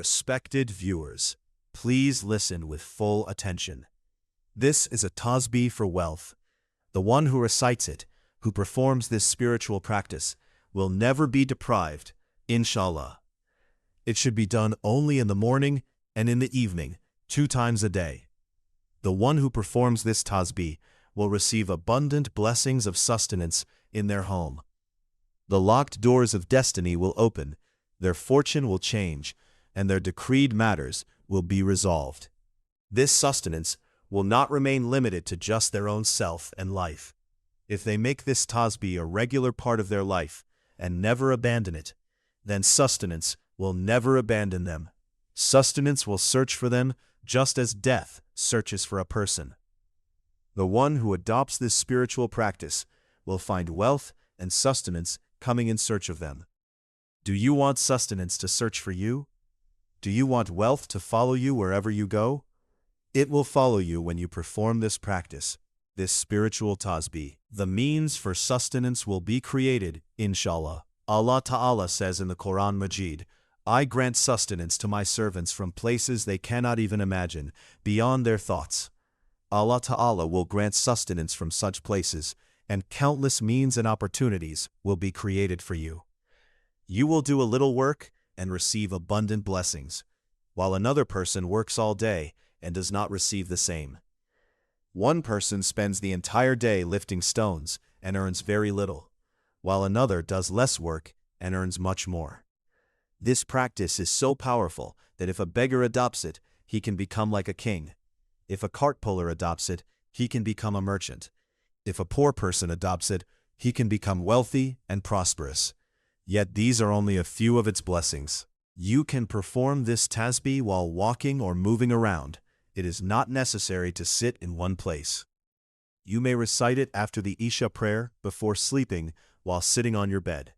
Respected viewers, please listen with full attention. This is a Tasbih for wealth. The one who recites it, who performs this spiritual practice, will never be deprived, inshallah. It should be done only in the morning and in the evening, 2 times a day. The one who performs this Tasbih will receive abundant blessings of sustenance in their home. The locked doors of destiny will open, their fortune will change, and their decreed matters will be resolved. This sustenance will not remain limited to just their own self and life. If they make this Tasbih a regular part of their life and never abandon it, then sustenance will never abandon them. Sustenance will search for them just as death searches for a person. The one who adopts this spiritual practice will find wealth and sustenance coming in search of them. Do you want sustenance to search for you? Do you want wealth to follow you wherever you go? It will follow you when you perform this practice, this spiritual Tasbih. The means for sustenance will be created, inshallah. Allah Ta'ala says in the Quran Majid, I grant sustenance to my servants from places they cannot even imagine, beyond their thoughts. Allah Ta'ala will grant sustenance from such places, and countless means and opportunities will be created for you. You will do a little work and receive abundant blessings, while another person works all day and does not receive the same. One person spends the entire day lifting stones and earns very little, while another does less work and earns much more. This practice is so powerful that if a beggar adopts it, he can become like a king. If a cart puller adopts it, he can become a merchant. If a poor person adopts it, he can become wealthy and prosperous. Yet these are only a few of its blessings. You can perform this Tasbih while walking or moving around. It is not necessary to sit in one place. You may recite it after the Isha prayer, before sleeping, while sitting on your bed.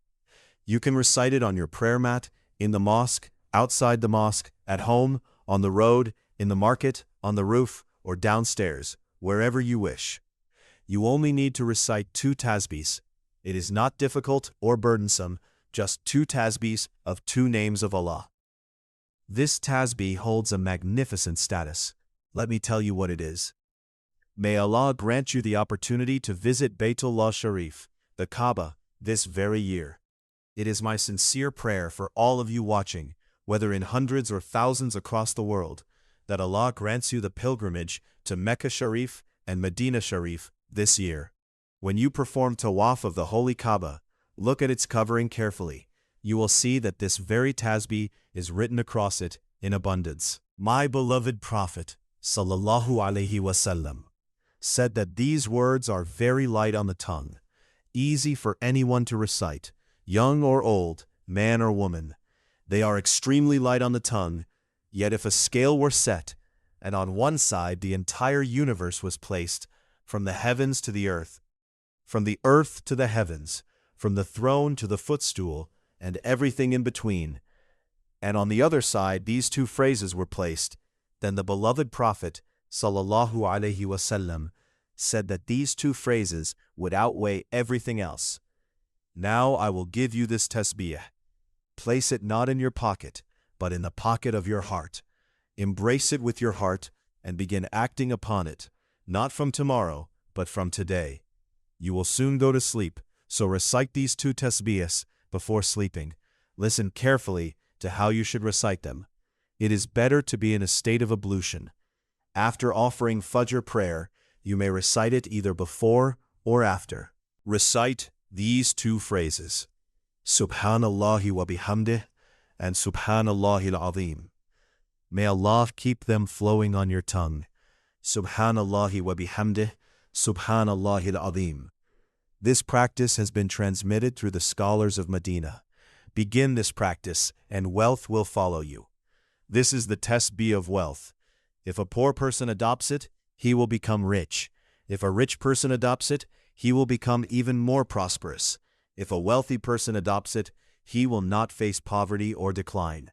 You can recite it on your prayer mat, in the mosque, outside the mosque, at home, on the road, in the market, on the roof, or downstairs, wherever you wish. You only need to recite 2 tasbihs. It is not difficult or burdensome, just 2 tasbihs of 2 names of Allah. This tasbih holds a magnificent status. Let me tell you what it is. May Allah grant you the opportunity to visit Baytullah Sharif, the Kaaba, this very year. It is my sincere prayer for all of you watching, whether in hundreds or thousands across the world, that Allah grants you the pilgrimage to Mecca Sharif and Medina Sharif this year. When you perform tawaf of the Holy Kaaba, look at its covering carefully. You will see that this very tasbih is written across it in abundance. My beloved Prophet, sallallahu alaihi wasallam, said that these words are very light on the tongue, easy for anyone to recite, young or old, man or woman. They are extremely light on the tongue, yet if a scale were set, and on one side the entire universe was placed, from the heavens to the earth, from the earth to the heavens, from the throne to the footstool, and everything in between, and on the other side these 2 phrases were placed, then the beloved Prophet, sallallahu alaihi wasallam, said that these 2 phrases would outweigh everything else. Now I will give you this tasbih. Place it not in your pocket, but in the pocket of your heart. Embrace it with your heart and begin acting upon it, not from tomorrow, but from today. You will soon go to sleep, so recite these 2 tasbihs before sleeping. Listen carefully to how you should recite them. It is better to be in a state of ablution. After offering Fajr prayer, you may recite it either before or after. Recite these 2 phrases, Subhanallahi wa bihamdih and Subhanallahil Azim. May Allah keep them flowing on your tongue. Subhanallahi wa bihamdih, Subhanallahil Azim. This practice has been transmitted through the scholars of Medina. Begin this practice, and wealth will follow you. This is the tasbih of wealth. If a poor person adopts it, he will become rich. If a rich person adopts it, he will become even more prosperous. If a wealthy person adopts it, he will not face poverty or decline.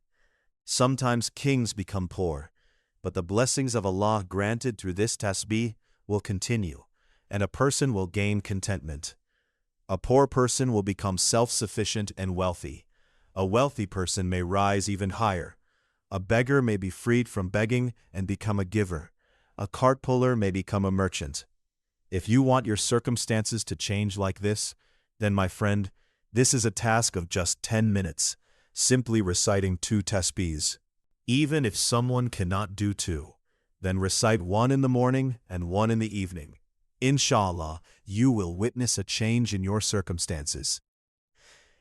Sometimes kings become poor, but the blessings of Allah granted through this tasbih will continue, and a person will gain contentment. A poor person will become self-sufficient and wealthy. A wealthy person may rise even higher. A beggar may be freed from begging and become a giver. A cart puller may become a merchant. If you want your circumstances to change like this, then my friend, this is a task of just 10 minutes, simply reciting 2 tasbihs. Even if someone cannot do 2, then recite 1 in the morning and 1 in the evening. Inshallah, you will witness a change in your circumstances.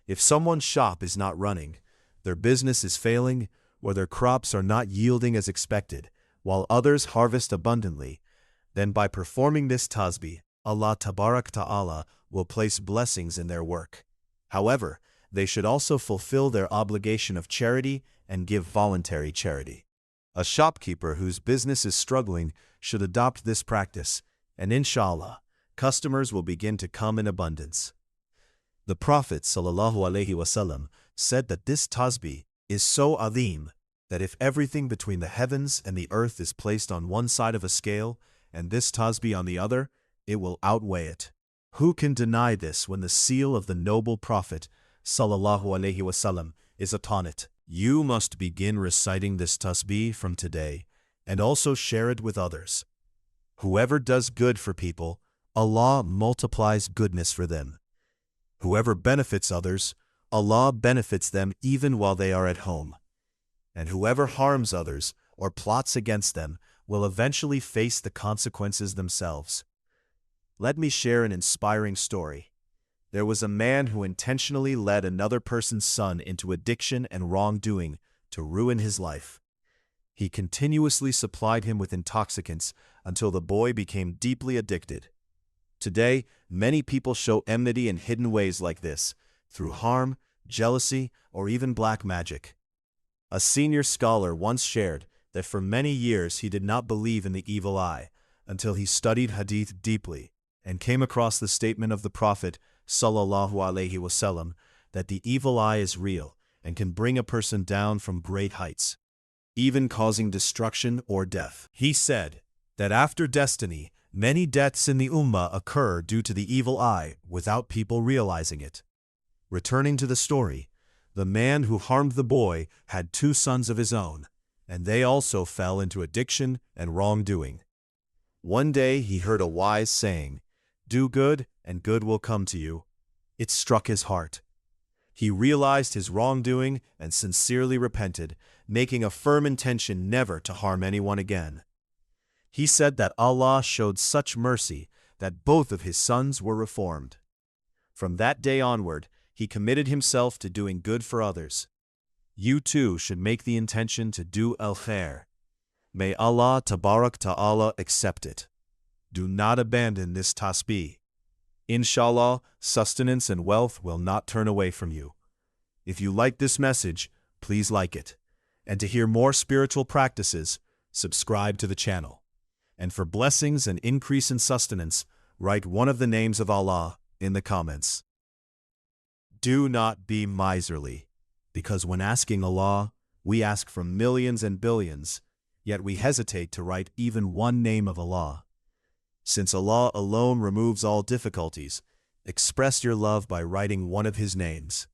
If someone's shop is not running, their business is failing, or their crops are not yielding as expected, while others harvest abundantly, then by performing this tasbih, Allah Tabarak Ta'ala will place blessings in their work. However, they should also fulfill their obligation of charity and give voluntary charity. A shopkeeper whose business is struggling should adopt this practice, and inshallah, customers will begin to come in abundance. The Prophet ﷺ said that this tasbih is so azim that if everything between the heavens and the earth is placed on one side of a scale and this tasbih on the other, it will outweigh it. Who can deny this when the seal of the noble Prophet ﷺ is upon it? You must begin reciting this tasbih from today and also share it with others. Whoever does good for people, Allah multiplies goodness for them. Whoever benefits others, Allah benefits them even while they are at home. And whoever harms others or plots against them will eventually face the consequences themselves. Let me share an inspiring story. There was a man who intentionally led another person's son into addiction and wrongdoing to ruin his life. He continuously supplied him with intoxicants until the boy became deeply addicted. Today, many people show enmity in hidden ways like this, through harm, jealousy, or even black magic. A senior scholar once shared that for many years he did not believe in the evil eye until he studied hadith deeply and came across the statement of the Prophet ﷺ that the evil eye is real and can bring a person down from great heights, even causing destruction or death. He said that after destiny, many deaths in the ummah occur due to the evil eye without people realizing it. Returning to the story, the man who harmed the boy had 2 sons of his own, and they also fell into addiction and wrongdoing. One day he heard a wise saying, "Do good and good will come to you." It struck his heart. He realized his wrongdoing and sincerely repented, making a firm intention never to harm anyone again. He said that Allah showed such mercy that both of his sons were reformed. From that day onward, he committed himself to doing good for others. You too should make the intention to do al-khair. May Allah Tabarak Ta'ala accept it. Do not abandon this tasbih. Inshallah, sustenance and wealth will not turn away from you. If you like this message, please like it. And to hear more spiritual practices, subscribe to the channel. And for blessings and increase in sustenance, write one of the names of Allah in the comments. Do not be miserly, because when asking Allah, we ask for millions and billions, yet we hesitate to write even one name of Allah. Since Allah alone removes all difficulties, express your love by writing one of His names.